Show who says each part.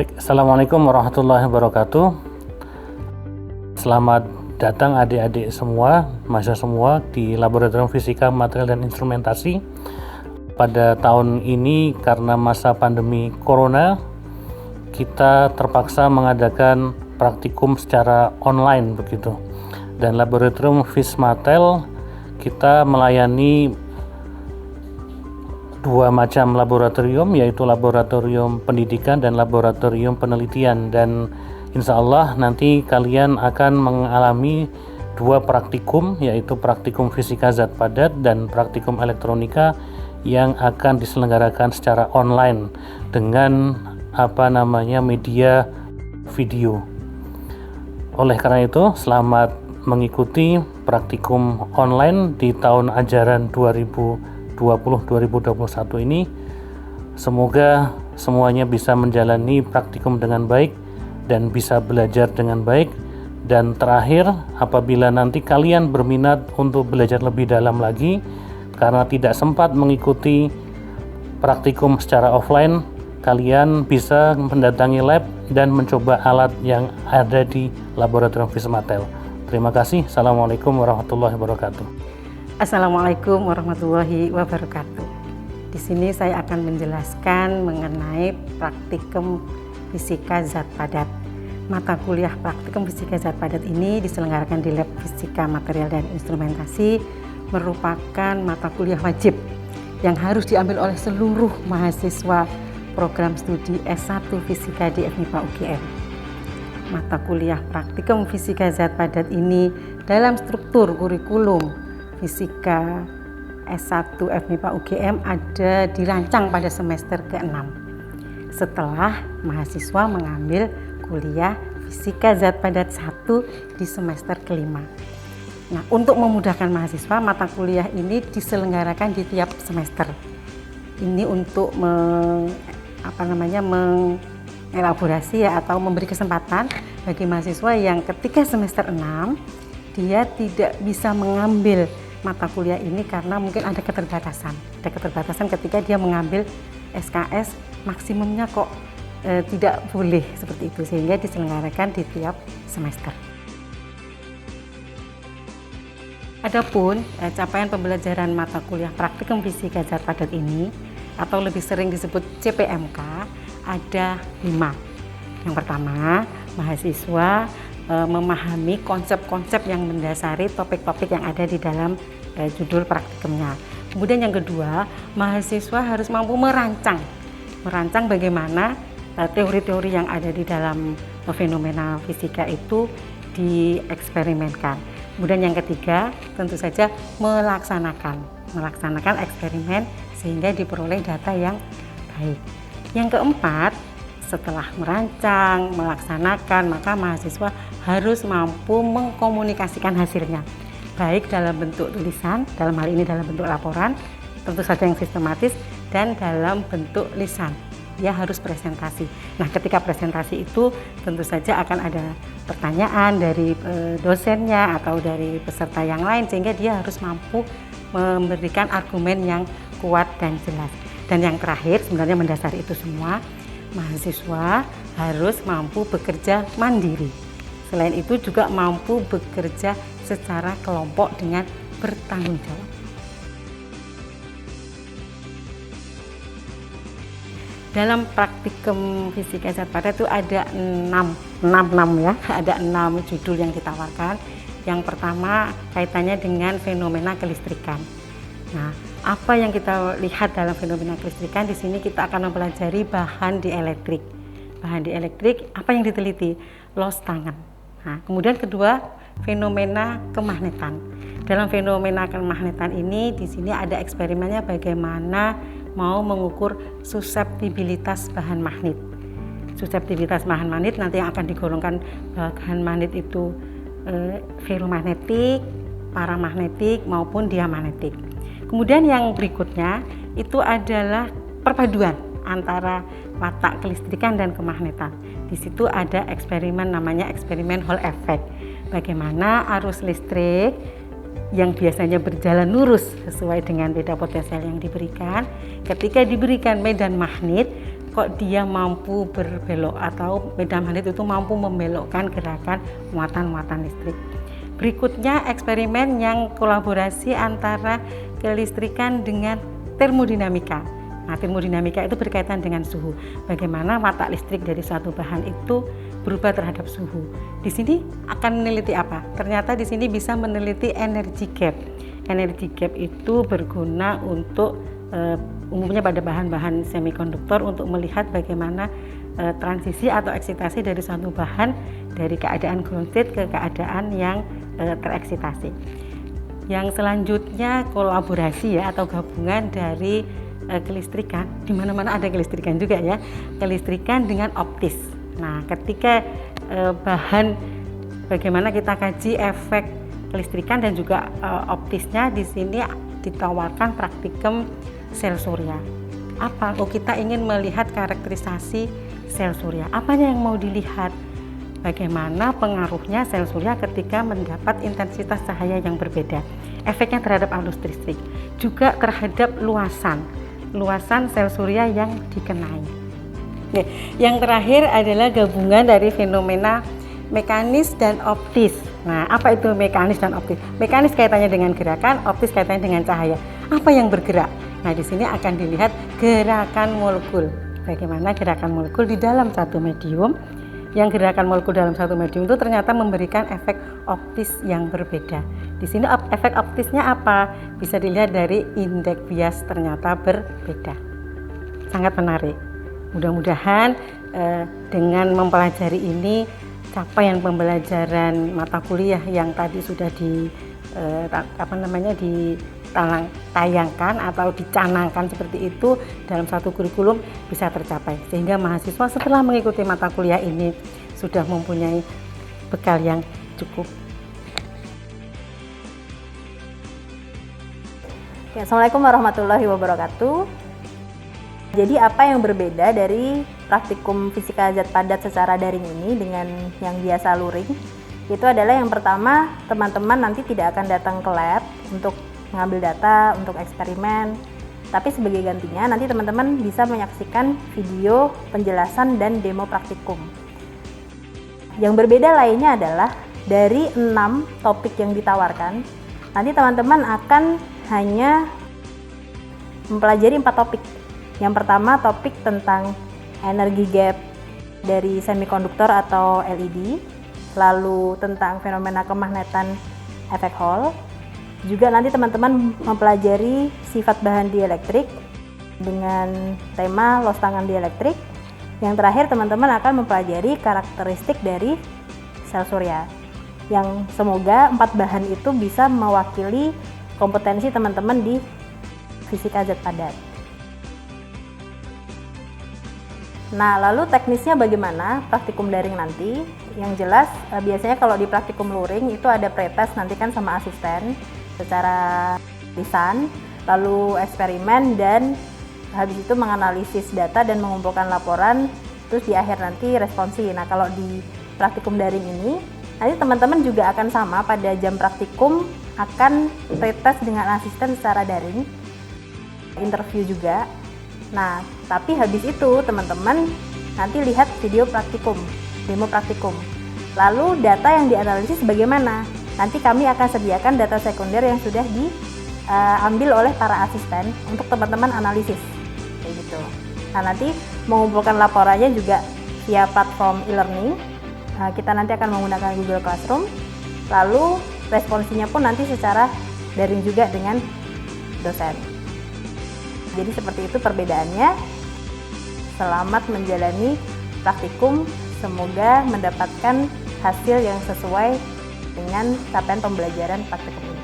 Speaker 1: Baik, Assalamualaikum warahmatullahi wabarakatuh. Selamat datang adik-adik semua, mahasiswa semua di Laboratorium Fisika Material dan Instrumentasi. Pada tahun ini karena masa pandemi Corona, kita terpaksa mengadakan praktikum secara online begitu. Dan Laboratorium Fismatel kita melayani dua macam laboratorium, yaitu laboratorium pendidikan dan laboratorium penelitian, dan insya Allah nanti kalian akan mengalami dua praktikum, yaitu praktikum fisika zat padat dan praktikum elektronika yang akan diselenggarakan secara online dengan media video. Oleh karena itu, selamat mengikuti praktikum online di tahun ajaran 2020-2021 ini. Semoga semuanya bisa menjalani praktikum dengan baik dan bisa belajar dengan baik. Dan terakhir, apabila nanti kalian berminat untuk belajar lebih dalam lagi karena tidak sempat mengikuti praktikum secara offline, kalian bisa mendatangi lab dan mencoba alat yang ada di Laboratorium Fismatel. Terima kasih. Assalamualaikum warahmatullahi wabarakatuh.
Speaker 2: Assalamualaikum warahmatullahi wabarakatuh. Di sini saya akan menjelaskan mengenai praktikum fisika zat padat. Mata kuliah praktikum fisika zat padat ini diselenggarakan di Lab Fisika Material dan Instrumentasi, merupakan mata kuliah wajib yang harus diambil oleh seluruh mahasiswa program studi S1 Fisika di FMIPA UGM. Mata kuliah praktikum fisika zat padat ini dalam struktur kurikulum Fisika S1 FMIPA UGM ada dirancang pada semester ke-6 setelah mahasiswa mengambil kuliah Fisika Zat Padat 1 di semester ke-5. Nah, untuk memudahkan mahasiswa, mata kuliah ini diselenggarakan di tiap semester. Ini untuk mengelaborasi atau memberi kesempatan bagi mahasiswa yang ketika semester 6 dia tidak bisa mengambil mata kuliah ini karena mungkin ada keterbatasan. Ada keterbatasan ketika dia mengambil SKS, maksimumnya kok tidak boleh seperti itu, sehingga diselenggarakan di tiap semester. Adapun capaian pembelajaran mata kuliah praktikum fisika zat padat ini atau lebih sering disebut CPMK ada 5. Yang pertama, mahasiswa memahami konsep-konsep yang mendasari topik-topik yang ada di dalam judul praktikumnya. Kemudian yang kedua, mahasiswa harus mampu merancang bagaimana teori-teori yang ada di dalam fenomena fisika itu dieksperimenkan. Kemudian yang ketiga, tentu saja melaksanakan eksperimen sehingga diperoleh data yang baik. Yang keempat, setelah merancang, melaksanakan, maka mahasiswa harus mampu mengkomunikasikan hasilnya, baik dalam bentuk tulisan, dalam hal ini dalam bentuk laporan, tentu saja yang sistematis, dan dalam bentuk lisan. Dia harus presentasi. Nah, ketika presentasi itu tentu saja akan ada pertanyaan dari dosennya atau dari peserta yang lain, sehingga dia harus mampu memberikan argumen yang kuat dan jelas. Dan yang terakhir, sebenarnya mendasari itu semua, mahasiswa harus mampu bekerja mandiri. Selain itu juga mampu bekerja secara kelompok dengan bertanggung jawab. Dalam praktikum fisika zat padat itu ada 6 ya, ada 6 judul yang ditawarkan. Yang pertama kaitannya dengan fenomena kelistrikan. Nah, apa yang kita lihat dalam fenomena kelistrikan, di sini kita akan mempelajari bahan dielektrik. Bahan dielektrik, apa yang diteliti? Loss tangen. Nah, kemudian kedua, fenomena kemagnetan. Dalam fenomena kemagnetan ini, di sini ada eksperimennya bagaimana mau mengukur suseptibilitas bahan magnet. Suseptibilitas bahan magnet nanti yang akan digolongkan bahan magnet itu ferromagnetik, paramagnetik maupun diamagnetik. Kemudian yang berikutnya itu adalah perpaduan antara watak kelistrikan dan kemagnetan. Di situ ada eksperimen namanya eksperimen Hall effect. Bagaimana arus listrik yang biasanya berjalan lurus sesuai dengan beda potensial yang diberikan, ketika diberikan medan magnet kok dia mampu berbelok atau medan magnet itu mampu membelokkan gerakan muatan-muatan listrik. Berikutnya eksperimen yang kolaborasi antara kelistrikan dengan termodinamika. Nah, termodinamika itu berkaitan dengan suhu. Bagaimana watak listrik dari suatu bahan itu berubah terhadap suhu. Di sini akan meneliti apa? Ternyata di sini bisa meneliti energy gap. Energy gap itu berguna untuk umumnya pada bahan-bahan semikonduktor untuk melihat bagaimana transisi atau eksitasi dari suatu bahan dari keadaan ground state ke keadaan yang tereksitasi. Yang selanjutnya kolaborasi ya atau gabungan dari kelistrikan, di mana-mana ada kelistrikan juga ya, kelistrikan dengan optis. Nah, ketika bahan bagaimana kita kaji efek kelistrikan dan juga optisnya, di sini ditawarkan praktikum sel surya. Apa? Oh, kita ingin melihat karakterisasi sel surya. Apanya yang mau dilihat? Bagaimana pengaruhnya sel surya ketika mendapat intensitas cahaya yang berbeda, efeknya terhadap arus listrik, juga terhadap luasan sel surya yang dikenai. Nah, yang terakhir adalah gabungan dari fenomena mekanis dan optis. Nah, apa itu mekanis dan optis? Mekanis kaitannya dengan gerakan, optis kaitannya dengan cahaya. Apa yang bergerak? Nah, di sini akan dilihat gerakan molekul. Bagaimana gerakan molekul di dalam satu medium. Yang gerakan molekul dalam satu medium itu ternyata memberikan efek optis yang berbeda. Di sini efek optisnya apa? Bisa dilihat dari indeks bias ternyata berbeda. Sangat menarik. Mudah-mudahan dengan mempelajari ini capaian pembelajaran mata kuliah yang tadi sudah ditayangkan atau dicanangkan seperti itu dalam satu kurikulum bisa tercapai, sehingga mahasiswa setelah mengikuti mata kuliah ini sudah mempunyai bekal yang cukup.
Speaker 3: Ya, Assalamualaikum warahmatullahi wabarakatuh. Jadi apa yang berbeda dari praktikum fisika zat padat secara daring ini dengan yang biasa luring? Itu adalah yang pertama, teman-teman nanti tidak akan datang ke lab untuk mengambil data, untuk eksperimen, tapi sebagai gantinya nanti teman-teman bisa menyaksikan video penjelasan dan demo praktikum. Yang berbeda lainnya adalah dari 6 topik yang ditawarkan, nanti teman-teman akan hanya mempelajari 4 topik. Yang pertama topik tentang energi gap dari semikonduktor atau LED, lalu tentang fenomena kemagnetan efek Hall. Juga nanti teman-teman mempelajari sifat bahan dielektrik dengan tema los tangan dielektrik. Yang terakhir teman-teman akan mempelajari karakteristik dari sel surya. Yang semoga 4 bahan itu bisa mewakili kompetensi teman-teman di fisika zat padat. Nah, lalu teknisnya bagaimana praktikum daring nanti? Yang jelas biasanya kalau di praktikum luring itu ada pretest nanti kan sama asisten secara lisan, lalu eksperimen, dan habis itu menganalisis data dan mengumpulkan laporan, terus di akhir nanti responsi. Nah, kalau di praktikum daring ini nanti teman-teman juga akan sama, pada jam praktikum akan pretest dengan asisten secara daring, interview juga. Nah, tapi habis itu teman-teman nanti lihat video praktikum, demo praktikum. Lalu data yang dianalisis bagaimana? Nanti kami akan sediakan data sekunder yang sudah diambil oleh para asisten untuk teman-teman analisis, kayak gitu. Nah, nanti mengumpulkan laporannya juga via platform e-learning. Kita nanti akan menggunakan Google Classroom. Lalu responsinya pun nanti secara daring juga dengan dosen. Jadi seperti itu perbedaannya. Selamat menjalani praktikum, semoga mendapatkan hasil yang sesuai dengan capaian pembelajaran praktikum ini.